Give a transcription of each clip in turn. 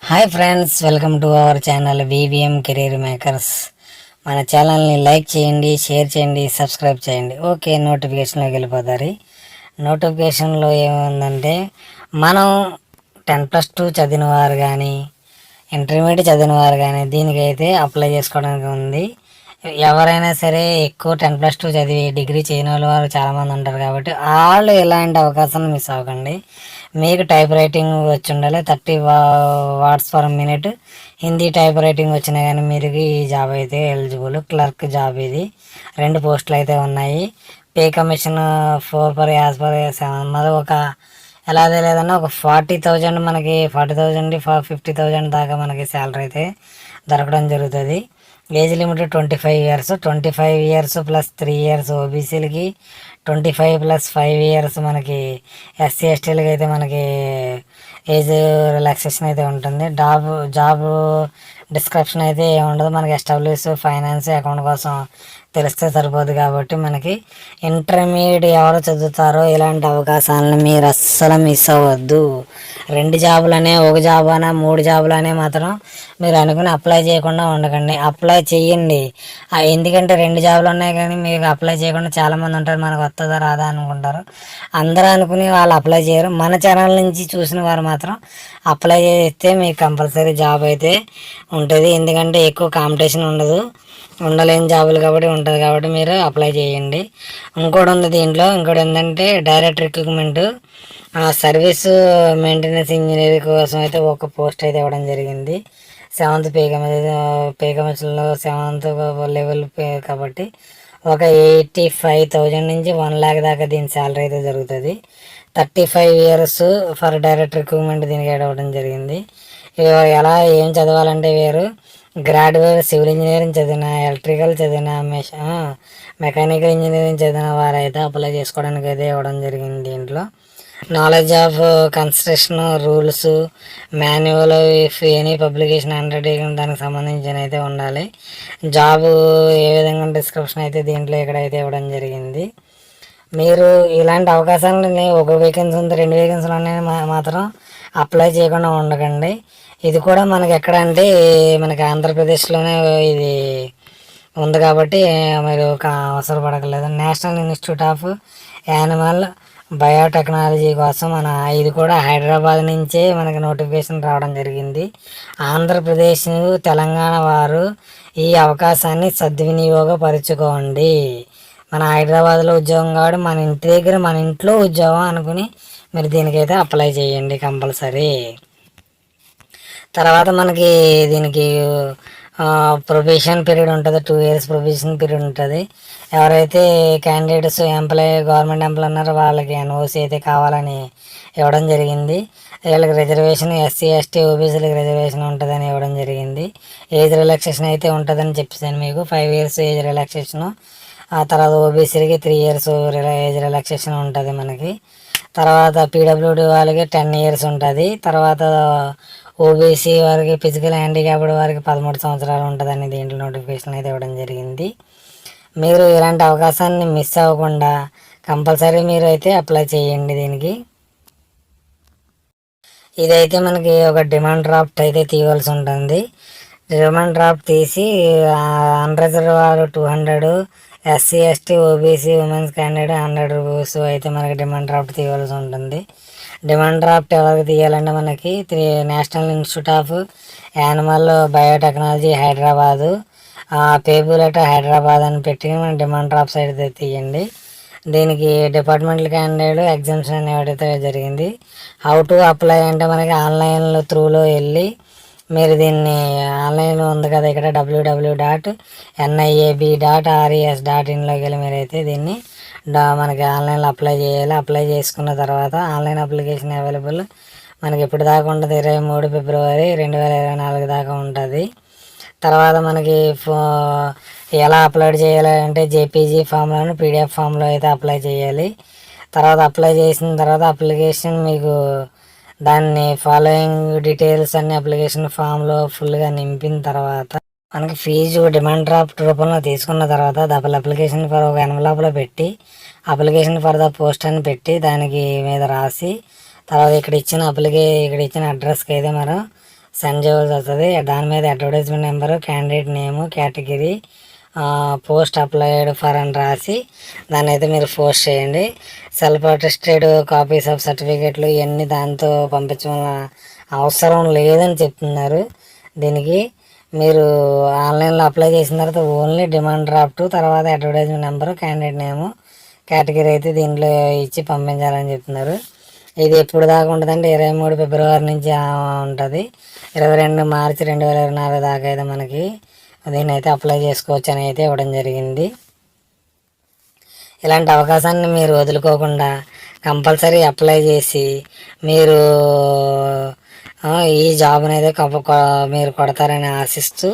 Hi friends, welcome to our channel VVM career makers. మన ఛానల్ని like చేయండి, share చేయండి, సబ్స్క్రైబ్ చేయండి. ఓకే, నోటిఫికేషన్లోకి వెళ్ళిపోతారు. నోటిఫికేషన్లో ఏముందంటే, మనం 10+2 చదివిన వారు కానీ, ఇంటర్మీడియట్ చదివిన వారు కానీ దీనికైతే అప్లై చేసుకోవడానికి ఉంది. ఎవరైనా సరే ఎక్కువ 10+2 చదివి డిగ్రీ చేయని వాళ్ళు చాలామంది ఉంటారు కాబట్టి వాళ్ళు ఎలాంటి అవకాశాన్ని మిస్ అవ్వకండి. మీకు టైప్ రైటింగ్ వచ్చి ఉండాలి, 30 words per minute Hindi type writing వచ్చినా కానీ మీరు ఈ జాబ్ అయితే ఎలిజిబుల్. క్లర్క్ జాబ్ ఇది. 2 పోస్టులు అయితే ఉన్నాయి. Pay commission 4 per as per 7 మరి ఒక ఎలా లేదన్నా ఒక 40,000 మనకి 40,000 50,000 దాకా మనకి శాలరీ అయితే దొరకడం జరుగుతుంది. Age limit 25 years. 25 years plus 3 years ఓబీసీలకి, 25 + 5 years మనకి ఎస్సీ ఎస్టీలకి అయితే మనకి ఏజ్ రిలాక్సేషన్ అయితే ఉంటుంది. జాబ్ డిస్క్రిప్షన్ అయితే ఏముండదు. మనకి ఎస్టాబ్లిష్ ఫైనాన్స్ అకౌంట్ కోసం తెలిస్తే సరిపోదు. కాబట్టి మనకి ఇంటర్మీడియట్ ఎవరు చదువుతారో ఇలాంటి అవకాశాలను మీరు అస్సలు మిస్ అవ్వద్దు. 2 జాబులనే, 1 జాబ్ అనే, 3 జాబులనే మాత్రం మీరు అనుకుని అప్లై చేయకుండా ఉండకండి. అప్లై చేయండి. ఎందుకంటే 2 జాబులు ఉన్నాయి కానీ మీకు అప్లై చేయకుండా చాలామంది ఉంటారు. మనకు వస్తుందా రాదా అనుకుంటారు. అందరూ అనుకుని వాళ్ళు అప్లై చేయరు. మన ఛానల్ నుంచి చూసిన వారు మాత్రం అప్లై చేస్తే మీకు కంపల్సరీ జాబ్ అయితే ఉంటుంది. ఎందుకంటే ఎక్కువ కాంపిటీషన్ ఉండలేని జాబులు కాబట్టి ఉంటుంది. కాబట్టి మీరు అప్లై చేయండి. ఇంకోటి ఉంది దీంట్లో. ఇంకోటి ఏంటంటే direct recruitment service maintenance engineer కోసం అయితే ఒక పోస్ట్ అయితే ఇవ్వడం జరిగింది. 7th పే కమిషన్లో 7th లెవెల్ పే కాబట్టి ఒక 85,000 నుంచి 1 lakh దాకా దీని శాలరీ అయితే జరుగుతుంది. 35 years ఫర్ డైరెక్ట్ రిక్రూట్మెంట్ దీనికి ఇవ్వడం జరిగింది. ఎలా ఏం చదవాలంటే వేరు గ్రాడ్యుయేట్ సివిల్ ఇంజనీరింగ్ చదివిన, ఎలక్ట్రికల్ చదివిన, మెకానికల్ ఇంజనీరింగ్ చదివిన వారైతే అప్లై చేసుకోవడానికి అయితే ఇవ్వడం జరిగింది. దీంట్లో knowledge of construction rules manual if any publication undertaking దానికి సంబంధించిన అయితే ఉండాలి. జాబ్ ఏ విధంగా డిస్క్రిప్షన్ అయితే దీంట్లో ఇక్కడైతే ఇవ్వడం జరిగింది. మీరు ఇలాంటి అవకాశాలని ఒక వేకెన్సీ ఉంది, 2 వేకెన్సీలు ఉన్నాయి మాత్రం అప్లై చేయకుండా ఉండకండి. ఇది కూడా మనకి ఎక్కడ అంటే మనకి ఆంధ్రప్రదేశ్లోనే ఇది ఉంది కాబట్టి మీరు అవసరపడకలేదు. National institute of animal biotechnology కోసం ఇది కూడా హైదరాబాద్ నుంచే మనకి నోటిఫికేషన్ రావడం జరిగింది. ఆంధ్రప్రదేశ్, తెలంగాణ వారు ఈ అవకాశాన్ని సద్వినియోగపరుచుకోండి. మన హైదరాబాద్లో ఉద్యోగం కాబట్టి మన ఇంటి దగ్గర మన ఇంట్లో ఉద్యోగం అనుకుని మీరు దీనికైతే అప్లై చేయండి కంపల్సరీ. తర్వాత మనకి దీనికి ప్రొబేషన్ పీరియడ్ ఉంటుంది. 2 years ప్రొబేషన్ పీరియడ్ ఉంటుంది. ఎవరైతే క్యాండిడేట్స్ గవర్నమెంట్ ఎంప్లాయ్ ఉన్నారో వాళ్ళకి ఎన్ఓసి అయితే కావాలని ఇవ్వడం జరిగింది. వీళ్ళకి రిజర్వేషన్ ఎస్సీ ఎస్టీ ఓబీసీలకి రిజర్వేషన్ ఉంటుందని ఇవ్వడం జరిగింది. ఏజ్ రిలాక్సేషన్ అయితే ఉంటుందని చెప్పేసాను మీకు. 5 years ఏజ్ రిలాక్సేషను. ఆ తర్వాత ఓబీసీలకి 3 years ఏజ్ రిలాక్సేషన్ ఉంటుంది మనకి. తర్వాత పీడబ్ల్యూడీ వాళ్ళకి 10 years ఉంటుంది. తర్వాత ఓబీసీ వారికి ఫిజికల్ హ్యాండిక్యాప్డ్ వారికి 13 సంవత్సరాలు ఉంటుందని దీంట్లో నోటిఫికేషన్ అయితే ఇవ్వడం జరిగింది. మీరు ఇలాంటి అవకాశాన్ని మిస్ అవ్వకుండా కంపల్సరీ మీరు అయితే అప్లై చేయండి దీనికి. ఇదైతే మనకి ఒక డిమాండ్ డ్రాఫ్ట్ అయితే తీయవలసి ఉంటుంది. డిమాండ్ డ్రాఫ్ట్ తీసి అన్రిజర్వ్ వారు 200, SC ST OBC women's candidate 100 rupees అయితే మనకి డిమాండ్ డ్రాఫ్ట్ తీయవలసి ఉంటుంది. డిమాండ్ డ్రాఫ్ట్ ఎవరికి తీయాలంటే మనకి national institute of animal biotechnology Hyderabad, payable at Hyderabad అని పెట్టి మన డిమాండ్ డ్రాఫ్ట్స్ అయితే తీయండి. దీనికి డిపార్ట్మెంటల్ క్యాండిడేట్ ఎగ్జామ్షన్ ఏదైతే జరిగింది. హౌ టు అప్లై అంటే మనకి ఆన్లైన్లో త్రూలో వెళ్ళి మీరు దీన్ని ఆన్లైన్లో ఉంది కదా ఇక్కడ www.niab.res.in వెళ్ళి మీరైతే దీన్ని మనకి ఆన్లైన్లో అప్లై చేయాలి. అప్లై చేసుకున్న తర్వాత ఆన్లైన్ అప్లికేషన్ అవైలబుల్ మనకి ఎప్పుడు దాకా ఉంటుంది, 23 February 2024 దాకా ఉంటుంది. తర్వాత మనకి ఎలా అప్లోడ్ చేయాలి అంటే జేపీజీ ఫామ్లోను పీడిఎఫ్ ఫామ్లో అయితే అప్లై చేయాలి. తర్వాత అప్లై చేసిన తర్వాత అప్లికేషన్ మీకు దాన్ని ఫాలోయింగ్ డీటెయిల్స్ అన్ని అప్లికేషన్ ఫామ్లో ఫుల్గా నింపిన తర్వాత మనకి ఫీజు డిమాండ్ డ్రాఫ్ట్ రూపంలో తీసుకున్న తర్వాత డబుల్ అప్లికేషన్ ఫర్ ఒక ఎన్వలప్లో పెట్టి అప్లికేషన్ ఫర్ ద పోస్ట్ అని పెట్టి దానికి మీద రాసి తర్వాత ఇక్కడ ఇచ్చిన అడ్రస్కి అయితే మనం సెండ్ చేయవలసి వస్తుంది. దాని మీద advertisement number, candidate name, category, post applied for అని రాసి దాన్ని అయితే మీరు పోస్ట్ చేయండి. సెల్ఫ్ అటెస్టెడ్ కాపీస్ ఆఫ్ సర్టిఫికేట్లు ఇవన్నీ దాంతో పంపించడం అవసరం లేదని చెప్తున్నారు. దీనికి మీరు ఆన్లైన్లో అప్లై చేసిన తర్వాత ఓన్లీ డిమాండ్ డ్రాఫ్ట్, తర్వాత అడ్వర్టైజ్మెంట్ నెంబరు, క్యాండిడేట్ నేము, కేటగిరీ అయితే దీంట్లో ఇచ్చి పంపించాలని చెప్తున్నారు. ఇది ఎప్పుడు దాకా ఉంటుందంటే 23 ఫిబ్రవరి నుంచి ఉంటుంది. 22 మార్చి 2024 దాకా అయితే మనకి దీన్ని అయితే అప్లై చేసుకోవచ్చు అని అయితే ఇవ్వడం జరిగింది. ఇలాంటి అవకాశాన్ని మీరు వదులుకోకుండా కంపల్సరీ అప్లై చేసి మీరు ఈ జాబ్ని అయితే మీరు కొడతారని ఆశిస్తూ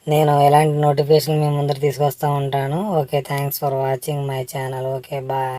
నేను ఇలాంటి నోటిఫికేషన్ మీ ముందర తీసుకొస్తూ ఉంటాను. Okay, thanks for watching my channel. Okay, bye.